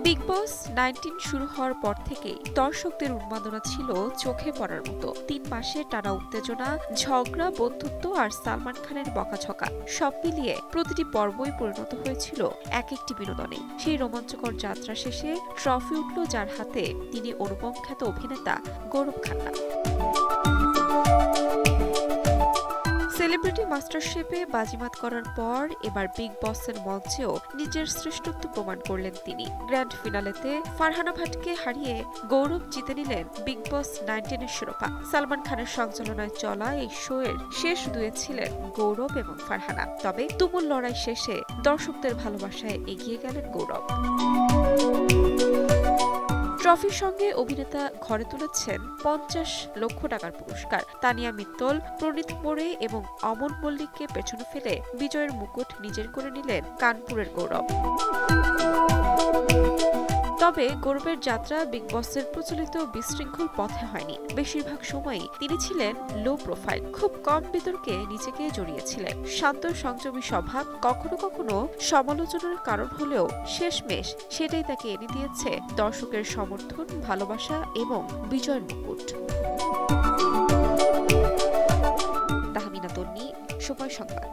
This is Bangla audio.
বিগ বস 19 শুরু হওয়ার পর থেকেই দর্শকদের উন্মাদনা ছিল চোখে পড়ার মতো। 3 মাসে টানা উত্তেজনা, ঝগড়া, বন্ধুত্ব আর সালমান খানের বকাঝকা সব মিলিয়ে প্রতিটি পর্বই পরিণত হয়েছিল এক একটি বিনোদনে। সেই রোমাঞ্চকর যাত্রা শেষে ট্রফি উঠল যার হাতে, তিনি অনুপম খ্যাত অভিনেতা গৌরব খান্না। সেলিব্রিটি মাস্টারশেপে বাজিমাত করার পর এবার বিগ বসের মঞ্চেও নিজের শ্রেষ্ঠত্ব প্রমাণ করলেন তিনি। গ্র্যান্ড ফিনালেতে ফারহানা ভাটকে হারিয়ে গৌরব জিতে নিলেন বিগ বস 19-এর শিরোপা। সালমান খানের সঞ্চালনায় চলা এই শো এর শেষ দুয়ে ছিলেন গৌরব এবং ফারহানা। তবে তুমুল লড়াই শেষে দর্শকদের ভালোবাসায় এগিয়ে গেলেন গৌরব। ট্রফির সঙ্গে অভিনেতা ঘরে তুলেছেন 50 লক্ষ টাকার পুরস্কার। তানিয়া মিত্তল, প্রণীত মোরে এবং অমন মল্লিককে পেছনে ফেলে বিজয়ের মুকুট নিজের করে নিলেন কানপুরের গৌরব। তবে গৌরবের যাত্রা বিগ বসের প্রচলিত বিশৃঙ্খল পথে হয়নি। বেশিরভাগ সময়ই তিনি ছিলেন লো প্রোফাইল, খুব কম বিতর্কে নিজেকে জড়িয়েছিলেন। শান্ত সংযমী স্বভাব কখনো কখনো সমালোচনার কারণ হলেও শেষমেশ সেটাই তাকে এনে দিয়েছে দর্শকের সমর্থন, ভালোবাসা এবং বিজয়ের মুকুট। তাহমিনা তন্নি, সময় সংবাদ।